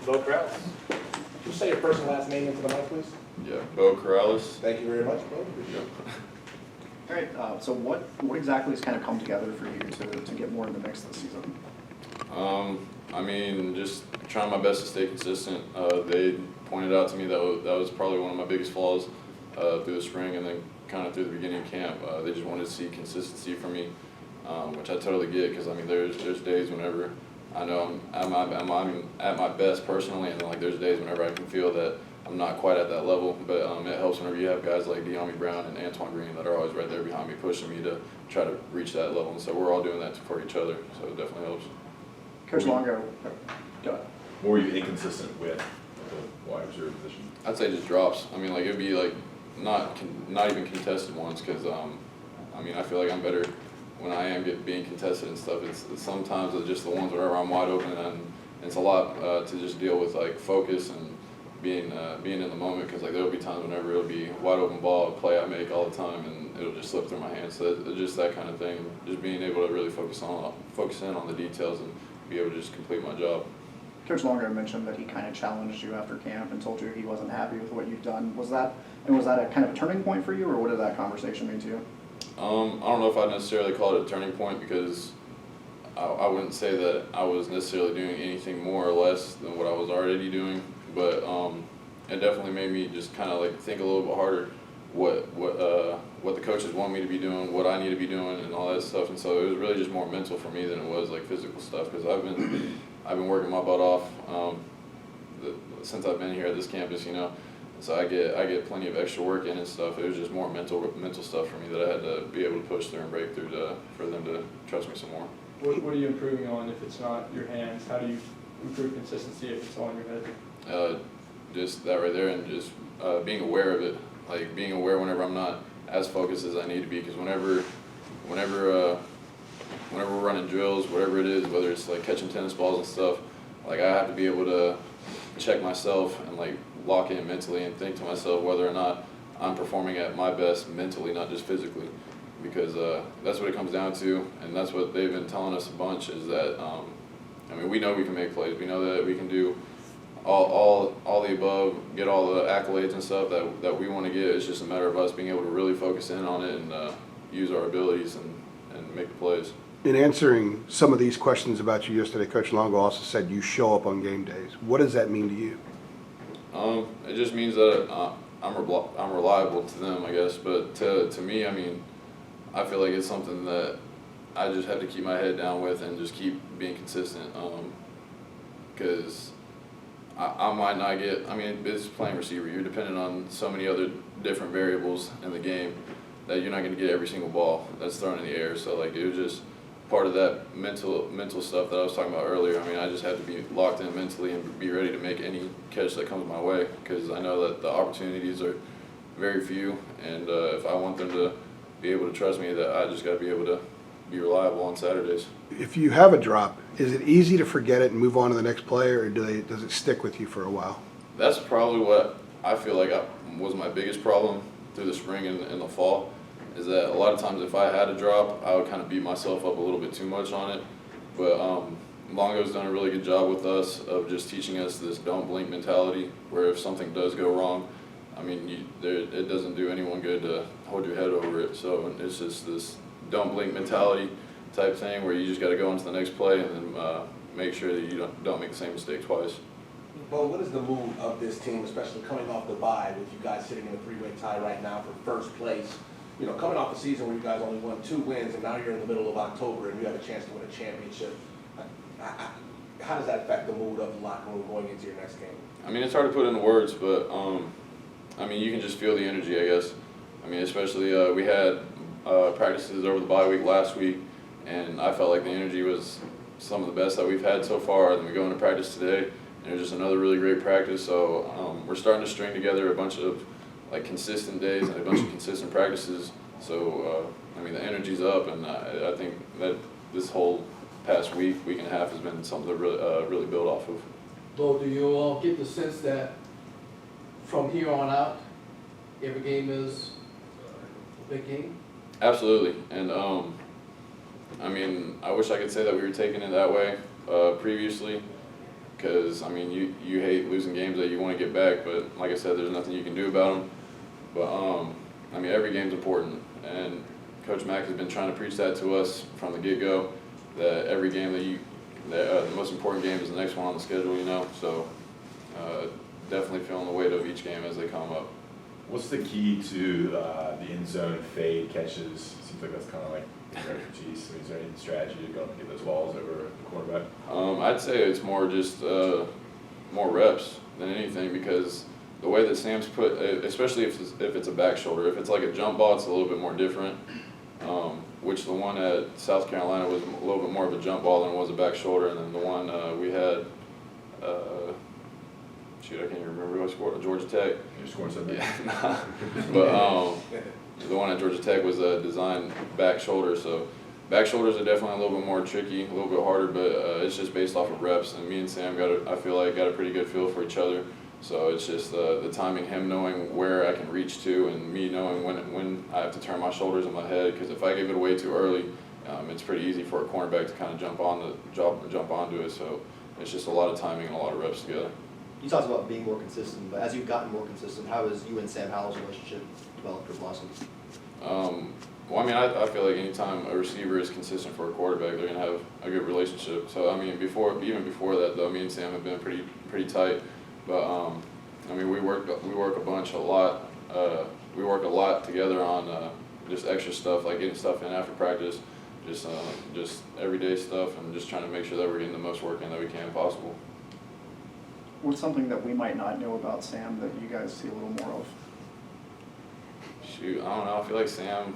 Beau Corrales. Can you say your first and last name into the mic, please? Yeah, Beau Corrales. Thank you very much, Beau. All right, so what exactly has kind of come together for you to get more in the mix this season? I mean, just trying my best to stay consistent. They pointed out to me that was probably one of my biggest flaws through the spring and then kind of through the beginning of camp. They just wanted to see consistency from me, which I totally get because, I mean, there's days whenever I know I'm at my best personally, and then, like, there's days whenever I can feel that I'm not quite at that level, but it helps whenever you have guys like De'Ami Brown and Antoine Green that are always right there behind me, pushing me to try to reach that level. And so we're all doing that for each other, so it definitely helps. Coach Longo, go ahead. What were you inconsistent with the wide receiver position? I'd say just drops. I mean, like, it'd be like not even contested ones, because I mean, I feel like I'm better when I am being contested and stuff. It's sometimes it's just the ones whenever I'm wide open, and it's a lot to just deal with, like, focus and being in the moment, because, like, there'll be times whenever it'll be wide open ball, a play I make all the time, and it'll just slip through my hands. So it's just that kind of thing, just being able to really focus in on the details and be able to just complete my job. Coach Longo mentioned that he kind of challenged you after camp and told you he wasn't happy with what you've done. Was that a kind of a turning point for you, or what did that conversation mean to you? I don't know if I'd necessarily call it a turning point, because I wouldn't say that I was necessarily doing anything more or less than what I was already doing, but it definitely made me just kind of, like, think a little bit harder what the coaches want me to be doing, what I need to be doing, and all that stuff. And so it was really just more mental for me than it was, like, physical stuff, because I've been working my butt off since I've been here at this campus, you know. So I get plenty of extra work in and stuff. It was just more mental stuff for me that I had to be able to push through and break through for them to trust me some more. What are you improving on if it's not your hands? How do you improve consistency if it's all in your head? Just that right there, and just being aware of it. Like, being aware whenever I'm not as focused as I need to be, because whenever we're running drills, whatever it is, whether it's like catching tennis balls and stuff, like, I have to be able to check myself and, like, lock in mentally and think to myself whether or not I'm performing at my best mentally, not just physically, because that's what it comes down to, and that's what they've been telling us a bunch, is that I mean, we know we can make plays, we know that we can do all the above, get all the accolades and stuff that we want to get. It's just a matter of us being able to really focus in on it and use our abilities and make the plays. In answering some of these questions about you yesterday, Coach Longo also said you show up on game days. What does that mean to you? It just means that I'm reliable to them, I guess. But to me, I mean, I feel like it's something that I just have to keep my head down with and just keep being consistent. Because I might not get, I mean, it's playing receiver. You're dependent on so many other different variables in the game that you're not going to get every single ball that's thrown in the air. So, like, it was just part of that mental stuff that I was talking about earlier. I mean, I just have to be locked in mentally and be ready to make any catch that comes my way, because I know that the opportunities are very few, and if I want them to be able to trust me, that I just got to be able to be reliable on Saturdays. If you have a drop, is it easy to forget it and move on to the next play, or does it stick with you for a while? That's probably what I feel like was my biggest problem through the spring and the fall, is that a lot of times if I had a drop, I would kind of beat myself up a little bit too much on it. But Longo's done a really good job with us of just teaching us this don't blink mentality, where if something does go wrong, I mean, it doesn't do anyone good to hold your head over it. So it's just this don't blink mentality type thing, where you just got to go into the next play and then make sure that you don't make the same mistake twice. Well, what is the mood of this team, especially coming off the bye, with you guys sitting in a three-way tie right now for first place? You know, coming off the season where you guys only won 2 wins, and now you're in the middle of October and you have a chance to win a championship. How does that affect the mood of the locker room going into your next game? I mean, it's hard to put into words, but I mean, you can just feel the energy, I guess. I mean, especially we had practices over the bye week last week, and I felt like the energy was some of the best that we've had so far. And we go into practice today, and it was just another really great practice. So we're starting to string together a bunch of, like, consistent days and a bunch of consistent practices. So I mean, the energy's up, and I think that this whole past week and a half has been something to really build off of. Beau, do you all get the sense that from here on out, every game is a big game? Absolutely, and I mean, I wish I could say that we were taking it that way previously, because, I mean, you hate losing games that you want to get back, but like I said, there's nothing you can do about them. But, I mean, every game's important, and Coach Mack has been trying to preach that to us from the get-go, that every game the most important game is the next one on the schedule, you know, so definitely feeling the weight of each game as they come up. What's the key to the end zone fade catches? Seems like that's kind of like refugees. So is there any strategy to go and get those balls over the quarterback? I'd say it's more just more reps than anything, because the way that Sam's put, especially if it's a back shoulder, if it's like a jump ball, it's a little bit more different. Which the one at South Carolina was a little bit more of a jump ball than it was a back shoulder, and then the one we had, shoot, I can't even remember who I scored, Georgia Tech. You're scoring something. Yeah, nah. But the one at Georgia Tech was a designed back shoulder, so back shoulders are definitely a little bit more tricky, a little bit harder, but it's just based off of reps. And me and Sam I feel like got a pretty good feel for each other. So it's just the timing, him knowing where I can reach to, and me knowing when I have to turn my shoulders and my head. Because if I give it away too early, it's pretty easy for a cornerback to kind of jump onto it. So it's just a lot of timing and a lot of reps together. You talked about being more consistent, but as you've gotten more consistent, how has you and Sam Howell's relationship developed or blossomed? Well, I mean, I feel like anytime a receiver is consistent for a quarterback, they're gonna have a good relationship. So I mean, even before that, though, me and Sam have been pretty tight. But I mean, we work a lot. We work a lot together on just extra stuff, like getting stuff in after practice, just everyday stuff, and just trying to make sure that we're getting the most work in that we can possible. What's something that we might not know about Sam that you guys see a little more of? Shoot, I don't know. I feel like Sam's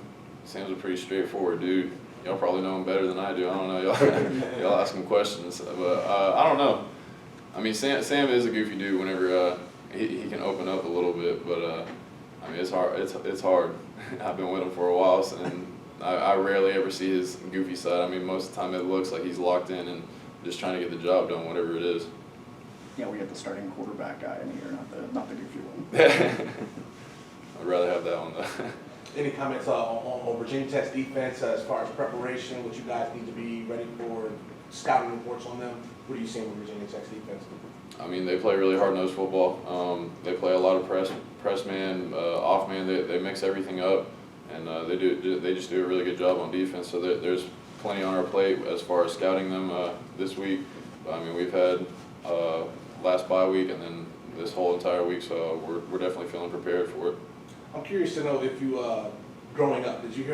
a pretty straightforward dude. Y'all probably know him better than I do. I don't know. Y'all ask him questions, but I don't know. I mean, Sam is a goofy dude whenever he can open up a little bit, but I mean, it's hard. It's hard. I've been with him for a while, and I rarely ever see his goofy side. I mean, most of the time it looks like he's locked in and just trying to get the job done, whatever it is. Yeah, we have the starting quarterback guy in here, not the goofy one. I'd rather have that one though. Any comments on Virginia Tech's defense as far as preparation, what you guys need to be ready for, scouting reports on them? What are you seeing with Virginia Tech's defense? I mean, they play really hard-nosed football. They play a lot of press man, off man. They mix everything up, and they just do a really good job on defense. So there's plenty on our plate as far as scouting them this week. I mean, we've had last bye week and then this whole entire week, so we're definitely feeling prepared for it. I'm curious to know if you, growing up, did you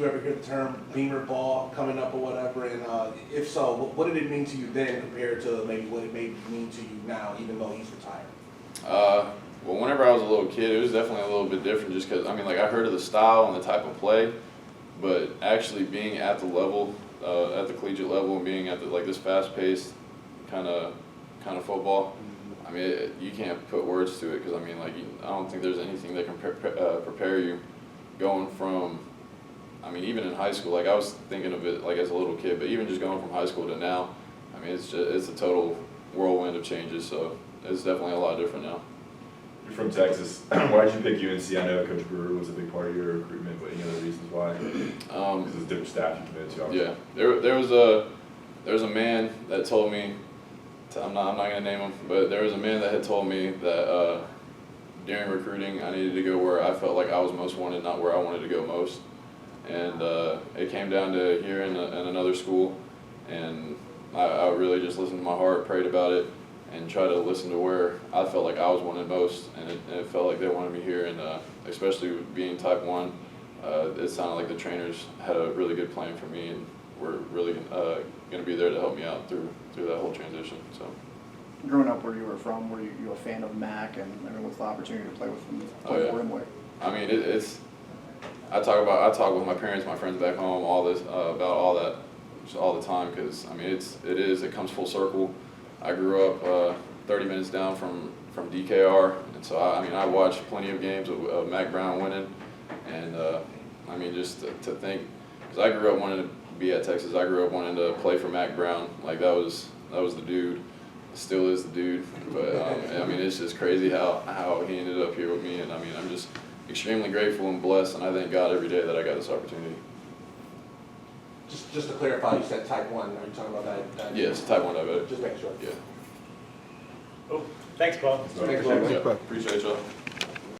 ever hear the term beamer ball coming up or whatever? And if so, what did it mean to you then compared to maybe what it may mean to you now, even though he's retired? Well, whenever I was a little kid, it was definitely a little bit different just because, I mean, like I heard of the style and the type of play, but actually being at the level, at the collegiate level, and being at like this fast-paced kind of football, I mean, you can't put words to it because, I mean, like, I don't think there's anything that can prepare you going from, I mean, even in high school, like I was thinking of it like as a little kid, but even just going from high school to now, I mean, it's a total whirlwind of changes, so it's definitely a lot different now. You're from Texas. Why did you pick UNC? I know Coach Brewer was a big part of your recruitment, but any other reasons why? Because it's different staff you committed to, obviously. Yeah, there was a man that told me, I'm not gonna name him, but there was a man that had told me that during recruiting I needed to go where I felt like I was most wanted, not where I wanted to go most. And it came down to here in another school, and I really just listened to my heart, prayed about it, and tried to listen to where I felt like I was wanted most, and it felt like they wanted me here. And especially being type 1, it sounded like the trainers had a really good plan for me, and were really going to be there to help me out through that whole transition. So, growing up where you were from, were you a fan of Mac, and I mean, what's the opportunity to play with him? For him? I mean, it's. I talk with my parents, my friends back home, about all that, just all the time, because I mean, it comes full circle. I grew up 30 minutes down from DKR, and so I watched plenty of games of Mac Brown winning, and I mean, just to think, because I grew up wanting to be at Texas. I grew up wanting to play for Mac Brown. Like that was the dude. Still is the dude. But I mean, it's just crazy how he ended up here with me. And I mean, I'm just extremely grateful and blessed, and I thank God every day that I got this opportunity. Just to clarify, you said type 1. Are you talking about that? Yes, type 1 diabetic. Just make sure. Yeah. Thanks, Paul. Thanks, Yeah, Bob. appreciate y'all.